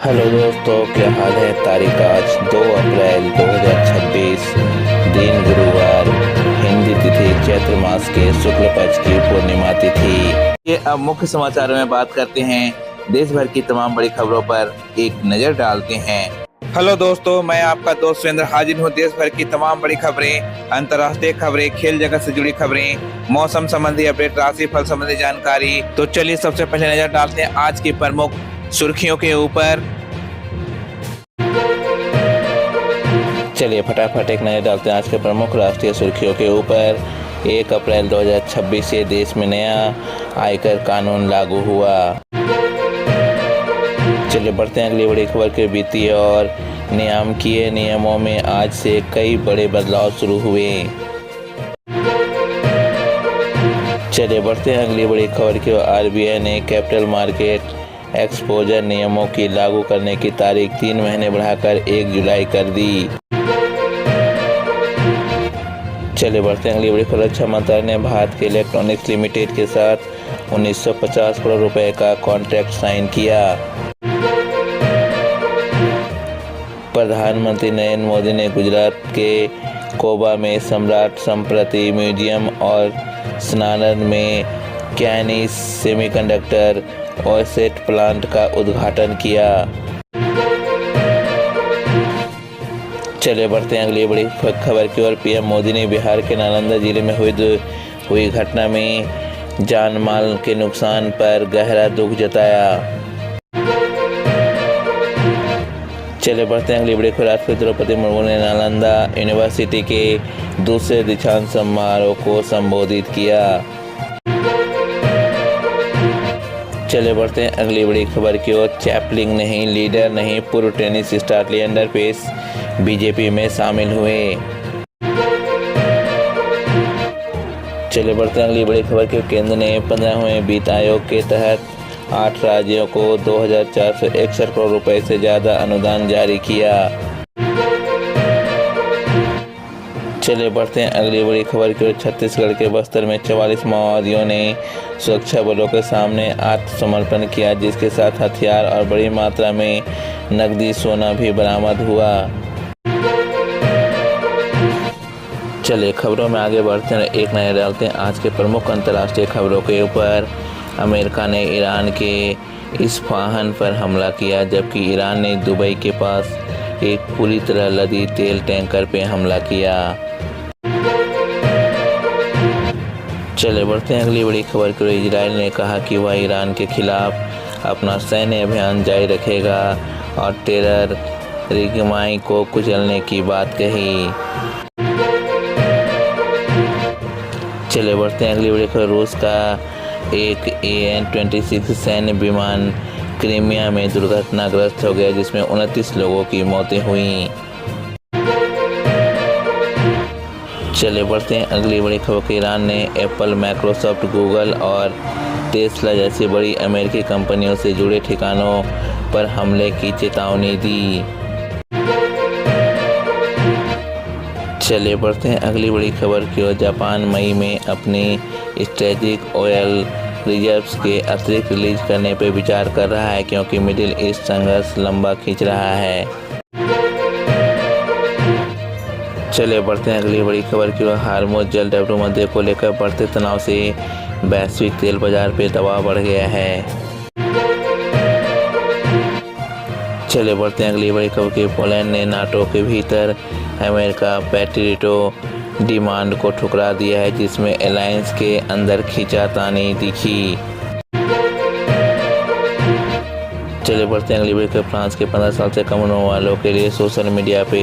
Hello दोस्तों, क्या हाल है। तारीख आज 2 अप्रैल 2026, दिन गुरुवार, हिंदी तिथि चैत्र मास के शुक्ल पक्ष की पूर्णिमा तिथि। ये अब मुख्य समाचारों में बात करते हैं। देश भर की तमाम बड़ी खबरों पर एक नजर डालते हैं। हेलो दोस्तों, मैं आपका दोस्त सुरेंद्र हाजिर हूँ। देश भर की तमाम बड़ी खबरें, अंतर्राष्ट्रीय खबरें, खेल जगत से जुड़ी खबरें, मौसम संबंधी अपडेट, राशि फल संबंधी जानकारी। तो चलिए सबसे पहले नजर डालते हैं आज की प्रमुख सुर्खियों के ऊपर। चलिए फटाफट एक नजर डालते हैं आज के प्रमुख राष्ट्रीय सुर्खियों के ऊपर। 1 अप्रैल 2026 से देश में नया आयकर कानून लागू हुआ। चलिए बढ़ते हैं अगली बड़ी खबर के वित्तीय और नियामकीय नियमों में आज से कई बड़े बदलाव शुरू हुए। चलिए बढ़ते हैं अगली बड़ी खबर की। आरबीआई ने कैपिटल मार्केट एक्सपोजर नियमों की लागू करने की तारीख 3 महीने बढ़ाकर 1 जुलाई कर दी। चलिए बढ़ते हैं अगली बड़ी खबर। रक्षा मंत्रालय ने भारत के इलेक्ट्रॉनिक्स लिमिटेड के साथ 1950 करोड़ रुपए का कॉन्ट्रैक्ट साइन किया। प्रधानमंत्री नरेंद्र मोदी ने गुजरात के कोबा में सम्राट संस्कृति म्यूजियम और सनातन में कैनिस सेमीकंडक्टर ऑफसेट प्लांट का उद्घाटन किया। चलिए बढ़ते हैं अगली बड़ी खबर की ओर। पीएम मोदी ने बिहार के नालंदा जिले में हुई घटना में जान माल के नुकसान पर गहरा दुख जताया। चलिए बढ़ते हैं अगली बड़ी खबर। राष्ट्रपति द्रौपदी मुर्मू ने नालंदा यूनिवर्सिटी के दूसरे दीक्षांत समारोह को संबोधित किया। चलिए बढ़ते हैं अगली बड़ी खबर की ओर। चैपलिंग नहीं, लीडर नहीं, पूर्व tennis star Leander Paes BJP में शामिल हुए। चलिए बढ़ते हैं अगली बड़ी खबर की। केंद्र ने 15वें वित्त आयोग के तहत 8 राज्यों को 2461 करोड़ रुपए से ज्यादा अनुदान जारी किया। चलिए बढ़ते हैं अगली बड़ी खबर की ओर। छत्तीसगढ़ के बस्तर में 44 माओवादियों ने सुरक्षा बलों के सामने आत्मसमर्पण किया, जिसके साथ हथियार और बड़ी मात्रा में नकदी सोना भी बरामद हुआ। चलिए खबरों में आगे बढ़ते हैं, एक नजर डालते हैं आज के प्रमुख अंतर्राष्ट्रीय खबरों के ऊपर। अमेरिका ने ईरान के इस्फहान पर हमला किया, जबकि ईरान ने दुबई के पास एक पूरी तरह लदी तेल टैंकर पे हमला किया। चले बढ़ते हैं अगली बड़ी खबर की। इजराइल ने कहा कि वह ईरान के खिलाफ अपना सैन्य अभियान जारी रखेगा और टेरर रिगमाई को कुचलने की बात कही। चले बढ़ते हैं अगली बड़ी खबर। रूस का एक AN-26 सैन्य विमान क्रीमिया में दुर्घटनाग्रस्त हो गया, जिसमें 29 लोगों की मौतें हुई। चले बढ़ते हैं अगली बड़ी खबर। ईरान ने एप्पल, माइक्रोसॉफ्ट, गूगल और टेस्ला जैसी बड़ी अमेरिकी कंपनियों से जुड़े ठिकानों पर हमले की चेतावनी दी। चले बढ़ते हैं अगली बड़ी खबर की ओर। जापान मई में अपनी स्ट्रेटेजिक ऑयल रिजर्व्स के अतिरिक्त रिलीज करने पर विचार कर रहा है, क्योंकि मिडिल ईस्ट संघर्ष लंबा खींच रहा है। चलिए बढ़ते हैं अगली बड़ी खबर की ओर। हार्मुज जल डब्ल्यू को लेकर बढ़ते तनाव से वैश्विक तेल बाजार पर दबाव बढ़ गया है। चलिए बढ़ते हैं अगली बड़ी खबर की। पोलैंड ने नाटो के भीतर अमेरिका पैट्रियटो डिमांड को ठुकरा दिया है, जिसमें अलायंस के अंदर खींचातानी दिखी। चलिए बढ़ते हैं अगली बड़ी खबर। फ्रांस के 15 साल से कम उम्र वालों के लिए सोशल मीडिया पे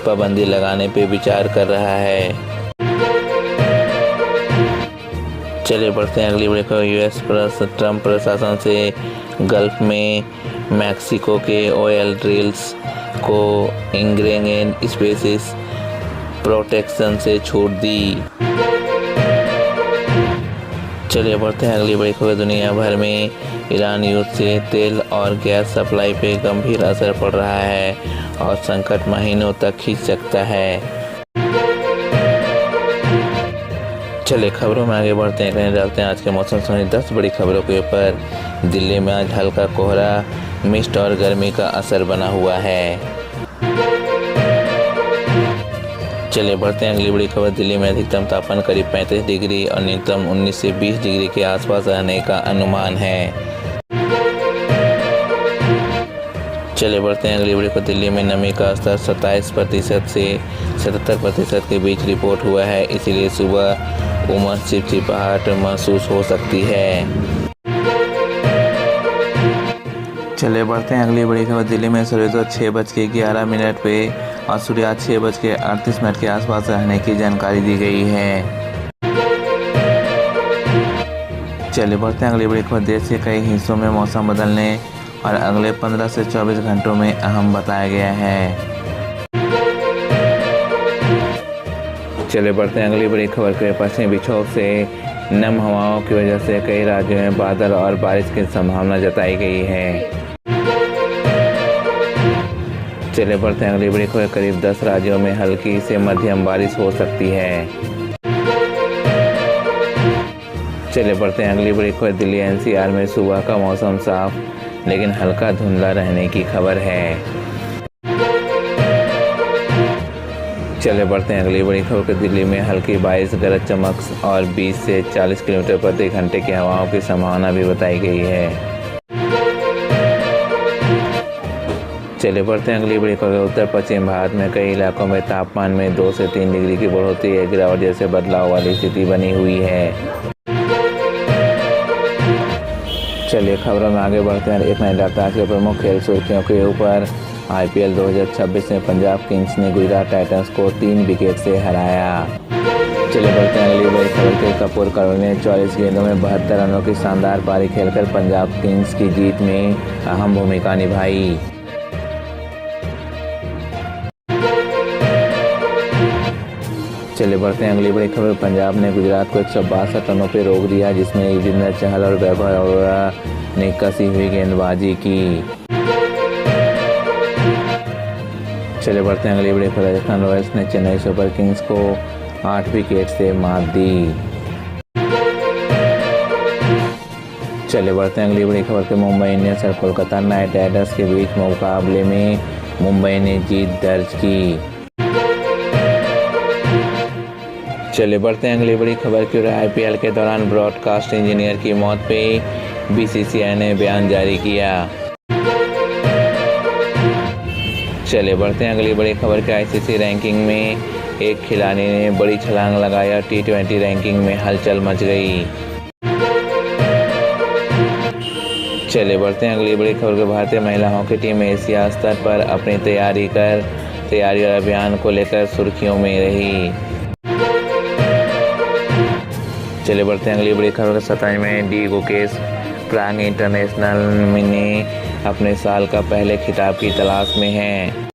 पाबंदी लगाने पे विचार कर रहा है। चलिए बढ़ते हैं अगली बड़ी खबर। यूएस ट्रंप प्रशासन से गल्फ में मैक्सिको के ऑयल ड्रिल्स को इंग्रेगेंट स्पेसीज प्रोटेक्शन से छूट दी। चलिए बढ़ते हैं अगली बड़ी खबर। दुनिया भर में ईरान युद्ध से तेल और गैस सप्लाई पे गंभीर असर पड़ रहा है और संकट महीनों तक खींच सकता है। चलिए खबरों में आगे बढ़ते हैं। डालते हैं आज के मौसम संबंधी 10 बड़ी खबरों के ऊपर। दिल्ली में आज हल्का कोहरा मिस्ट और गर्मी का असर बना हुआ है। चलिए बढ़ते हैं अगली बड़ी खबर। दिल्ली में अधिकतम तापमान करीब 35 डिग्री और न्यूनतम 19 से 20 डिग्री के आसपास रहने का अनुमान है। चलिए बढ़ते हैं अगली बड़ी खबर। दिल्ली में नमी का स्तर 27% से 77% के बीच रिपोर्ट हुआ है, इसीलिए सुबह उमस चिपचिपाहट महसूस हो सकती है। चलिए बढ़ते हैं अगली बड़ी खबर। दिल्ली में सूर्योदय 6:11 पे और सूर्यास्त 6:38 के आसपास रहने की जानकारी दी गई है। चलिए बढ़ते हैं अगली बड़ी खबर। देश के कई हिस्सों में मौसम बदलने और अगले 15 से 24 घंटों में अहम बताया गया है। चलिए बढ़ते हैं अगली बड़ी खबर के। पश्चिमी विक्षोभ से नम हवाओं की वजह से कई राज्यों में बादल और बारिश की संभावना जताई गई है। चलिए बढ़ते हैं अगली बड़ी खबर। करीब 10 राज्यों में हल्की से मध्यम बारिश हो सकती है। चलिए बढ़ते हैं अगली बड़ी खबर। दिल्ली एनसीआर में सुबह का मौसम साफ लेकिन हल्का धुंधला रहने की खबर है। चलिए बढ़ते हैं अगली बड़ी खबर। दिल्ली में हल्की बारिश, गरज चमक और 20 से 40 किलोमीटर प्रति घंटे की हवाओं की संभावना भी बताई गई है। चलिए बढ़ते हैं अगली बड़ी खबर। उत्तर पश्चिम भारत में कई इलाकों में तापमान में 2 से 3 डिग्री की बढ़ोतरी या गिरावट जैसे बदलाव वाली स्थिति बनी हुई है। चलिए खबरों में आगे बढ़ते हैं। एक नए डाटा के प्रमुख खेल सुर्खियों के ऊपर। आईपीएल 2026 में पंजाब किंग्स ने गुजरात टाइटंस को 3 विकेट से हराया। चलिए बढ़ते हैं अगली बड़ी खबर के। कपूर करोल ने 44 गेंदों में 72 रनों की शानदार पारी खेलकर पंजाब किंग्स की जीत में अहम भूमिका निभाई। चलिए बढ़ते हैं अगली बड़ी खबर। पंजाब ने गुजरात को 162 रनों पर रोक दिया, जिसमें युजवेंद्र चहल और वैभव अरोड़ा ने कसी हुई गेंदबाजी की। चलिए बढ़ते हैं अगली बड़ी खबर। राजस्थान रॉयल्स ने चेन्नई सुपर किंग्स को 8 विकेट से मात दी। चलिए बढ़ते हैं अगली बड़ी खबर के। मुंबई इंडियंस और कोलकाता नाइट राइडर्स के बीच मुकाबले में मुंबई ने जीत दर्ज की। चलिए बढ़ते हैं अगली बड़ी खबर की। आईपीएल के दौरान ब्रॉडकास्ट इंजीनियर की मौत पे बीसीसीआई ने बयान जारी किया। चलिए बढ़ते हैं अगली बड़ी खबर के। आईसीसी रैंकिंग में एक खिलाड़ी ने बड़ी छलांग लगाई और T20 रैंकिंग में हलचल मच गई। चलिए बढ़ते हैं अगली बड़ी खबर के। भारतीय महिला हॉकी टीम एशिया स्तर पर अपनी तैयारी और अभियान को लेकर सुर्खियों में रही। चलिए बढ़ते हैं अगली बड़ी खबर के। 27वें डी गुकेश प्रांग इंटरनेशनल में अपने साल का पहले खिताब की तलाश में हैं।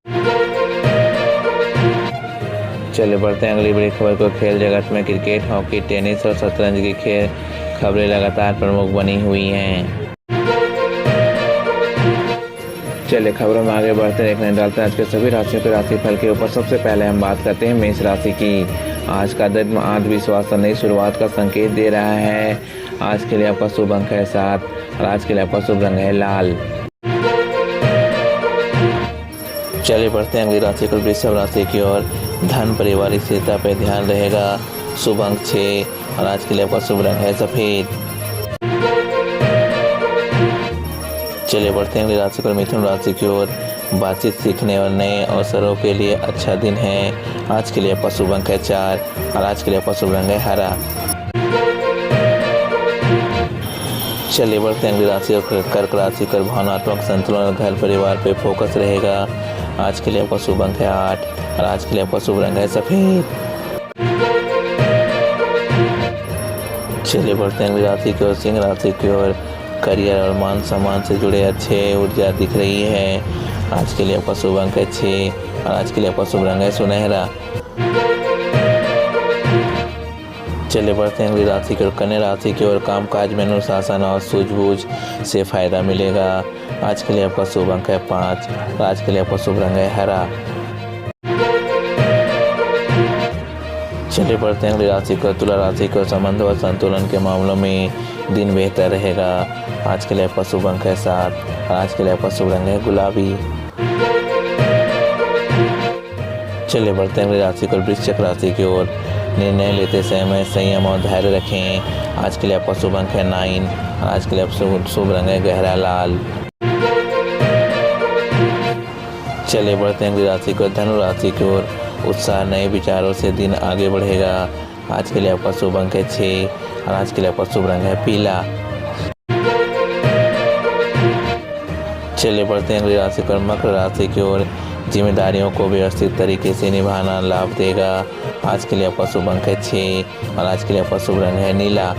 चलिए बढ़ते हैं अगली बड़ी खबर को। खेल जगत में क्रिकेट, हॉकी, टेनिस और शतरंज की खेल खबरें लगातार प्रमुख बनी हुई हैं। चलिए खबरों में आगे बढ़ते हैं। देखने डालते हैं आज के सभी राशियों के राशिफल के ऊपर। सबसे पहले हम बात करते हैं मेष राशि की। आज का दिन आत्मविश्वास और नई शुरुआत का संकेत दे रहा है। आज के लिए आपका शुभ अंक है 7 और आज के लिए आपका शुभ रंग है लाल। चलिए बढ़ते हैं अगली राशि को वृषभ राशि की ओर। धन पारिवारिक स्थिरता पर ध्यान रहेगा। शुभ अंक 6 और आज के लिए आपका शुभ रंग है सफेद। चलिए बढ़ते हैं अगली राशि को मिथुन राशि की ओर। बातचीत, सीखने और नए अवसरों के लिए अच्छा दिन है। आज के लिए आपका शुभ अंक है 4 और आज के लिए आपका शुभ रंग है हरा। चलिए बढ़ते हैं अगली राशि और कर्क राशि पर भावनात्मक संतुलन और घर परिवार पे फोकस रहेगा। आज के लिए आपका शुभ अंक है 8 और आज के लिए आपका शुभ रंग है सफेद। चलिए बढ़ते हैं अगली राशि की ओर सिंह राशि की ओर। करियर और मान सम्मान से जुड़े अच्छे ऊर्जा दिख रही है। आज के लिए आपका शुभ अंक है 6 और आज के लिए आपका शुभ रंग है सुनहरा। चलिए बढ़ते हैं अगली राशि की ओर कन्या राशि की ओर। कामकाज में अनुशासन और सूझबूझ से फायदा मिलेगा। आज के लिए आपका शुभ अंक है 5 और आज के लिए आपका शुभ रंग है हरा। चलिए बढ़ते हैं अगली राशि को तुला राशि को। संबंध और संतुलन के मामलों में दिन बेहतर रहेगा। आज के लिए आपका शुभ अंक है 7 और आज के लिए आपका शुभ रंग है गुलाबी। चलिए बढ़ते हैं अगली राशि को वृश्चिक राशि की ओर। निर्णय लेते समय संयम और धैर्य रखें। आज के लिए आपका शुभ अंक है 9 और आज के लिए आपका शुभ रंग है गहरा लाल। चलिए बढ़ते हैं अगली राशि को धनु राशि की ओर। उत्साह नए विचारों से दिन आगे बढ़ेगा। आज के लिए आपका शुभ अंक है 6 और आज के लिए आपका शुभ रंग है पीला। चलिए बढ़ते हैं अगली राशि को मकर राशि की ओर। जिम्मेदारियों को व्यवस्थित तरीके से निभाना लाभ देगा। आज के लिए आपका शुभ अंक है 6 और आज के लिए आपका शुभ रंग है नीला।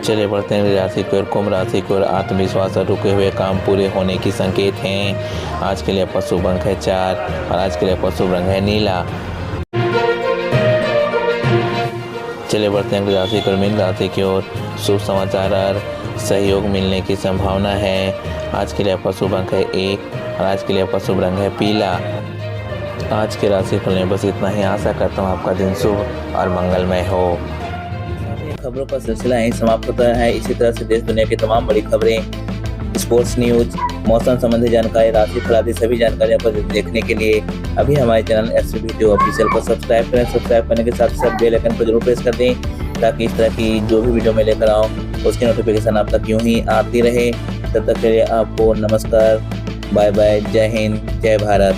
चलिए बढ़ते हैं राशि की ओर कुंभ राशि की ओर। आत्मविश्वास और रुके हुए काम पूरे होने की संकेत हैं। आज के लिए आपका शुभ अंक है 4 और आज के लिए आपका शुभ रंग है नीला। चलिए बढ़ते हैं राशि की ओर मीन राशि की ओर। शुभ समाचार और सहयोग मिलने की संभावना है। आज के लिए आपका शुभ अंक है 1 और आज के लिए आपका शुभ रंग है पीला। आज के राशिफल में बस इतना ही। आशा करता हूँ आपका दिन शुभ और मंगलमय हो। खबरों का सिलसिला यहीं समाप्त होता है। इसी तरह से देश दुनिया की तमाम बड़ी खबरें, स्पोर्ट्स न्यूज, मौसम संबंधी जानकारी, राशिफल आदि सभी जानकारियों को देखने के लिए अभी हमारे चैनल एसवी वीडियो ऑफिशियल को सब्सक्राइब करें। सब्सक्राइब करने के साथ साथ बेल आइकन को जरूर प्रेस कर दें ताकि इस तरह की जो भी वीडियो मैं लेकर आऊँ उसकी नोटिफिकेशन आप तक यूं ही आती रहे। तब तक के लिए आपको नमस्कार, बाय बाय, जय हिंद, जय भारत।